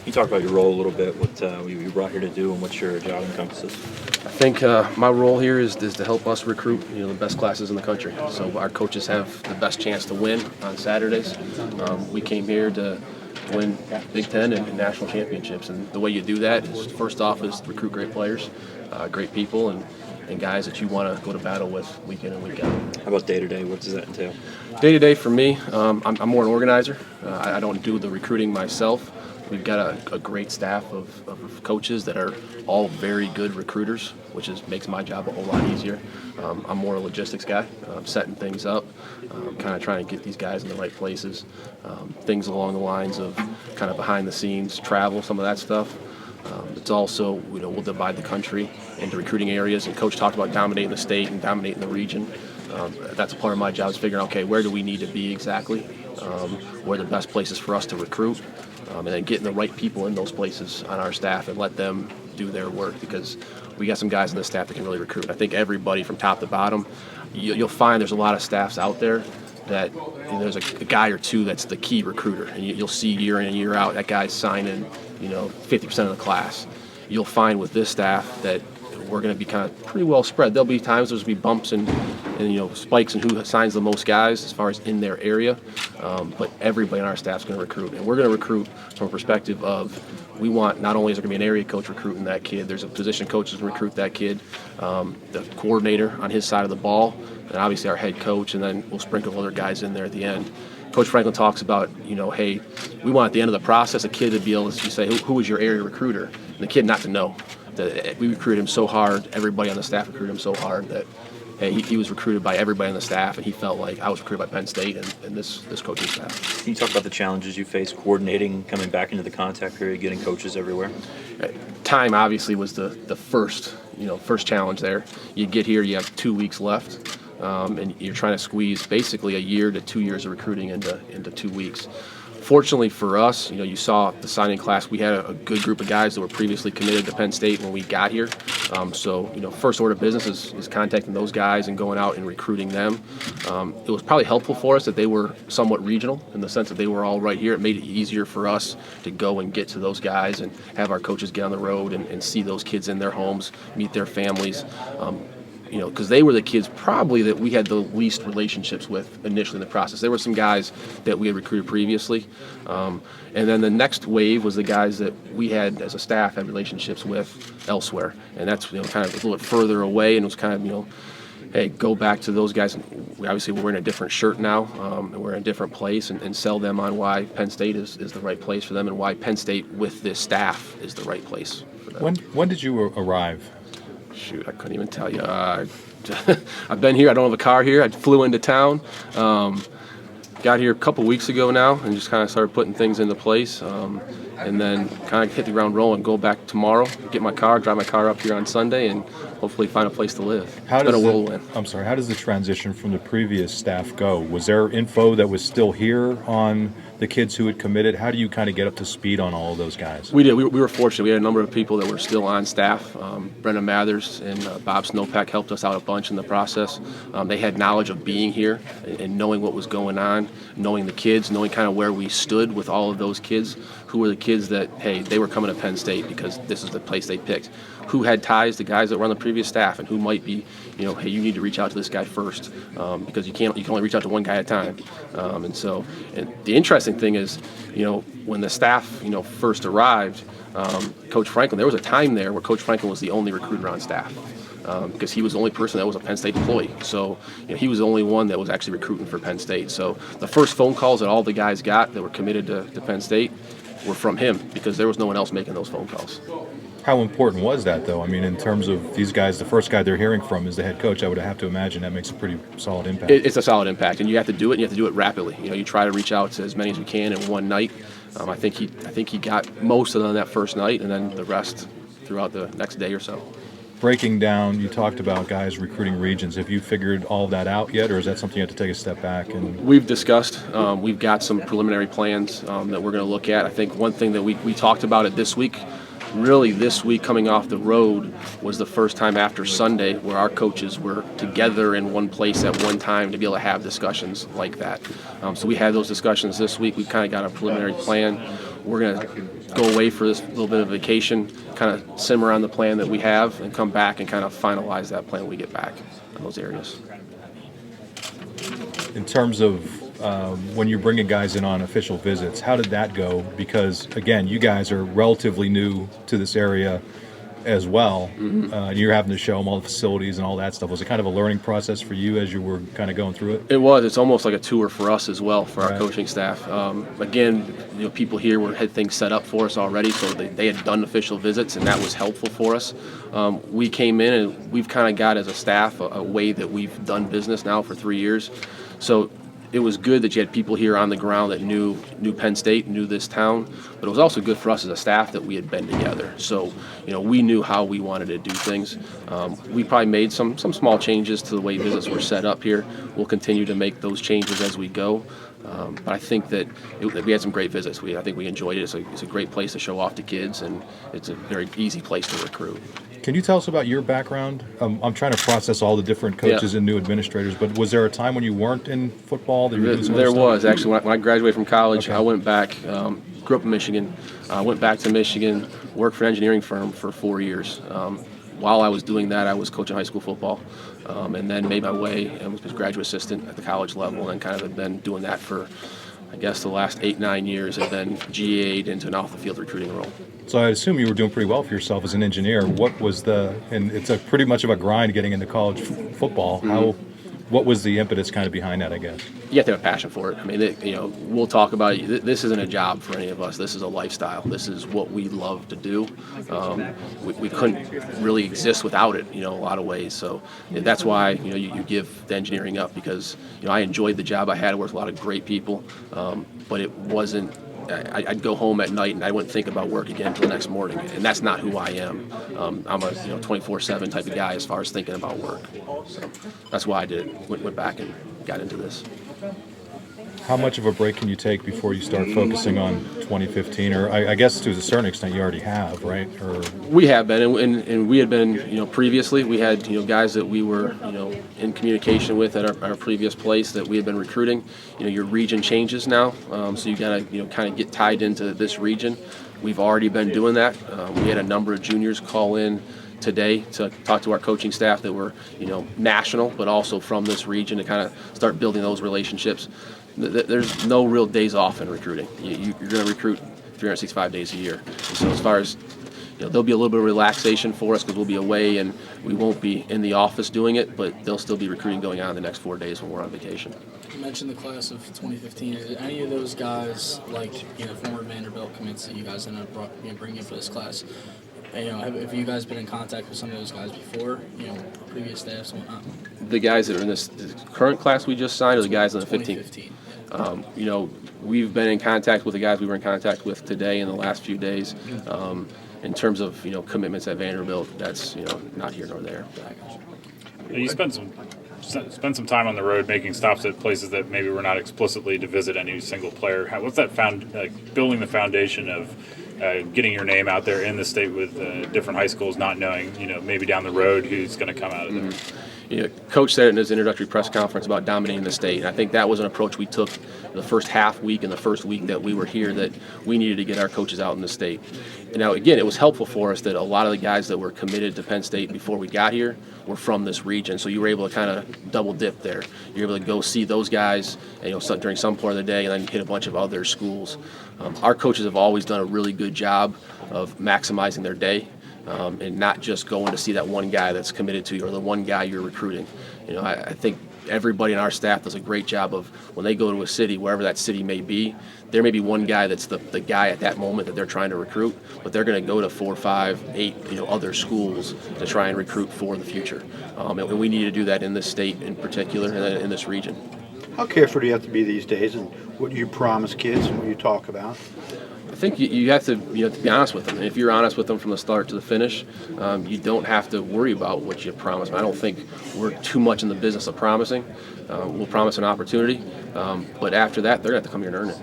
you talk about your role a little bit, what you brought here to do, and what your job encompasses? I think my role here is to help us recruit, the best classes in the country. So our coaches have the best chance to win on Saturdays. We came here to win Big Ten and national championships, and the way you do that is first off is recruit great players, great people, and guys that you want to go to battle with week in and week out. How about day-to-day? What does that entail? Day-to-day for me, I'm more an organizer. I don't do the recruiting myself. We've got a great staff of coaches that are all very good recruiters, which makes my job a whole lot easier. I'm more a logistics guy, setting things up, kind of trying to get these guys in the right places, things along the lines of kind of behind the scenes, travel, some of that stuff. It's also, we'll divide the country into recruiting areas, and Coach talked about dominating the state and dominating the region. That's a part of my job is figuring out, okay, where do we need to be exactly, where are the best places for us to recruit, and then getting the right people in those places on our staff and let them do their work, because we got some guys on the staff that can really recruit. I think everybody from top to bottom, you'll find there's a lot of staffs out there that there's a guy or two that's the key recruiter, and you'll see year in and year out that guy's signing 50% of the class. You'll find with this staff that we're going to be kind of pretty well spread. There'll be times there's going to be bumps and spikes in who signs the most guys as far as in their area, but everybody on our staff is going to recruit, and we're going to recruit from a perspective of we want not only is there going to be an area coach recruiting that kid, there's a position coach that's going to recruit that kid, the coordinator on his side of the ball, and obviously our head coach, and then we'll sprinkle other guys in there at the end. Coach Franklin talks about, hey, we want at the end of the process a kid to be able to say, who was your area recruiter? And the kid not to know. That we recruited him so hard, everybody on the staff recruited him so hard that he was recruited by everybody on the staff, and he felt like I was recruited by Penn State and this coaching staff. Can you talk about the challenges you face coordinating, coming back into the contact period, getting coaches everywhere? Time obviously was the first challenge there. You get here, you have 2 weeks left. And you're trying to squeeze basically a year to 2 years of recruiting into 2 weeks. Fortunately for us, you saw the signing class. We had a good group of guys that were previously committed to Penn State when we got here. So first order of business is contacting those guys and going out and recruiting them. It was probably helpful for us that they were somewhat regional in the sense that they were all right here. It made it easier for us to go and get to those guys and have our coaches get on the road and see those kids in their homes, meet their families. Because they were the kids probably that we had the least relationships with initially in the process. There were some guys that we had recruited previously. And then the next wave was the guys that we had as a staff had relationships with elsewhere. And that's kind of a little bit further away, and it was kind of, hey, go back to those guys. Obviously, we're in a different shirt now, and we're in a different place, and sell them on why Penn State is the right place for them and why Penn State with this staff is the right place for them. When did you arrive? Shoot, I couldn't even tell you. I've been here. I don't have a car here. I flew into town. Got here a couple weeks ago now and just kind of started putting things into place. And then kind of hit the ground rolling, go back tomorrow, get my car, drive my car up here on Sunday, and hopefully find a place to live. It's been a whirlwind. How does the transition from the previous staff go? Was there info that was still here on the kids who had committed? How do you kind of get up to speed on all of those guys? We did. We were fortunate. We had a number of people that were still on staff. Brendan Mathers and Bob Snowpack helped us out a bunch in the process. They had knowledge of being here and knowing what was going on, knowing the kids, knowing kind of where we stood with all of those kids, who were the kids that, hey, they were coming to Penn State because this is the place they picked, who had ties to guys that were on the previous staff, and who might be, hey, you need to reach out to this guy first, because you can only reach out to one guy at a time. And the interesting thing is, when the staff, first arrived, Coach Franklin, there was a time there where Coach Franklin was the only recruiter on staff. Because he was the only person that was a Penn State employee. So he was the only one that was actually recruiting for Penn State. So the first phone calls that all the guys got that were committed to Penn State were from him, because there was no one else making those phone calls. How important was that, though? I mean, in terms of these guys, the first guy they're hearing from is the head coach. I would have to imagine that makes a pretty solid impact. It's a solid impact, and you have to do it, and you have to do it rapidly. You try to reach out to as many as you can in one night. I think he got most of them that first night, and then the rest throughout the next day or so. Breaking down, you talked about guys recruiting regions. Have you figured all of that out yet, or is that something you have to take a step back? And we've discussed. We've got some preliminary plans that we're going to look at. I think one thing that we talked about it this week, really this week coming off the road, was the first time after Sunday where our coaches were together in one place at one time to be able to have discussions like that. So we had those discussions this week. We kind of got a preliminary plan. we're going to go away for this little bit of vacation, kind of simmer on the plan that we have, and come back and kind of finalize that plan when we get back in those areas. In terms of when you're bringing guys in on official visits, how did that go? Because, again, you guys are relatively new to this area as well. You're having to show them all the facilities and all that stuff. Was it kind of a learning process for you as you were kind of going through it? It was. It's almost like a tour for us as well, for our Right. coaching staff. Again, people here had things set up for us already, so they had done official visits, and that was helpful for us. We came in, and we've kind of got as a staff a way that we've done business now for 3 years. So it was good that you had people here on the ground that knew Penn State, knew this town, but it was also good for us as a staff that we had been together. So, we knew how we wanted to do things. We probably made some small changes to the way visits were set up here. We'll continue to make those changes as we go. But I think that we had some great visits. I think we enjoyed it. It's a great place to show off to kids, and it's a very easy place to recruit. Can you tell us about your background? I'm trying to process all the different coaches and new administrators, but was there a time when you weren't in football? That you were doing some other There stuff? was. Actually, when I graduated from college, Okay. I went back, grew up in Michigan, went back to Michigan, worked for an engineering firm for 4 years. While I was doing that, I was coaching high school football, and then made my way and was a graduate assistant at the college level, and kind of have been doing that for, I guess, the last 8-9 years, and then GA'd into an off-the-field recruiting role. So I assume you were doing pretty well for yourself as an engineer. What was and it's a pretty much of a grind getting into college football. What was the impetus kind of behind that, I guess? You have to have a passion for it. I mean, we'll talk about it. This isn't a job for any of us. This is a lifestyle. This is what we love to do. We couldn't really exist without it, a lot of ways. So that's why, you give the engineering up, because, I enjoyed the job I had. I worked with a lot of great people, but it wasn't. I'd go home at night and I wouldn't think about work again until the next morning, and that's not who I am. I'm a 24/7 type of guy as far as thinking about work. So that's why I did it. Went back and got into this. How much of a break can you take before you start focusing on 2015? Or I guess to a certain extent you already have, right? Or We have been, and we had been, previously. We had, guys that we were, in communication with at our previous place that we had been recruiting. Your region changes now, so you got to, kind of get tied into this region. We've already been doing that. We had a number of juniors call in today to talk to our coaching staff that were, national, but also from this region, to kind of start building those relationships. There's no real days off in recruiting. You're going to recruit 365 days a year. And so as far as, there'll be a little bit of relaxation for us because we'll be away and we won't be in the office doing it, but there'll still be recruiting going on the next 4 days when we're on vacation. You mentioned the class of 2015. Is there any of those guys, like former Vanderbilt commits that you guys ended up bringing in for this class? Have you guys been in contact with some of those guys before? Previous staffs and whatnot. The guys that are in this current class we just signed, or the guys in the 15? 2015. We've been in contact with the guys we were in contact with today in the last few days. In terms of commitments at Vanderbilt, that's not here nor there. You spent some time on the road making stops at places that maybe were not explicitly to visit any single player. What's that building the foundation of getting your name out there in the state with different high schools, not knowing maybe down the road who's going to come out of there? Coach said it in his introductory press conference about dominating the state, and I think that was an approach we took the first half week and the first week that we were here, that we needed to get our coaches out in the state. And now, again, it was helpful for us that a lot of the guys that were committed to Penn State before we got here were from this region, so you were able to kind of double dip there. You're able to go see those guys during some part of the day and then hit a bunch of other schools. Our coaches have always done a really good job of maximizing their day. And not just going to see that one guy that's committed to you or the one guy you're recruiting. I think everybody in our staff does a great job of, when they go to a city, wherever that city may be, there may be one guy that's the guy at that moment that they're trying to recruit, but they're going to go to 4, 5, 8 other schools to try and recruit for the future. And we need to do that in this state in particular and in this region. How careful do you have to be these days, and what you promise kids and what you talk about? I think you have to be honest with them. And if you're honest with them from the start to the finish, you don't have to worry about what you promise. I don't think we're too much in the business of promising. We'll promise an opportunity, but after that, they're going to have to come here and earn it.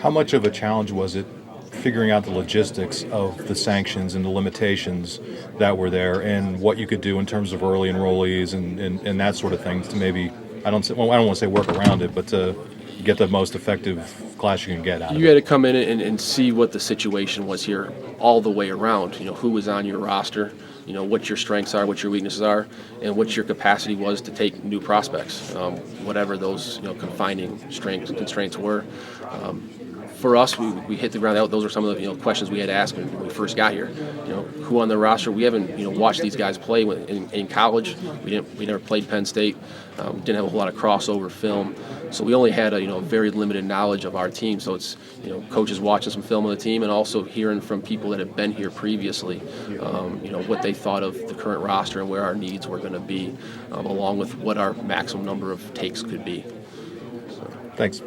how much of a challenge was it figuring out the logistics of the sanctions and the limitations that were there and what you could do in terms of early enrollees and that sort of things to maybe, I don't want to say work around it, but to get the most effective class you can get out of You it. had to come in and see what the situation was here all the way around. Who was on your roster, what your strengths are, what your weaknesses are, and what your capacity was to take new prospects, whatever those confining constraints were. For us, we hit the ground out. Those are some of the questions we had to ask when we first got here. Who on the roster? We haven't watched these guys play in college. We never played Penn State. Didn't have a whole lot of crossover film, so we only had a very limited knowledge of our team. So it's coaches watching some film of the team and also hearing from people that have been here previously. What they thought of the current roster and where our needs were going to be, along with what our maximum number of takes could be. Thanks.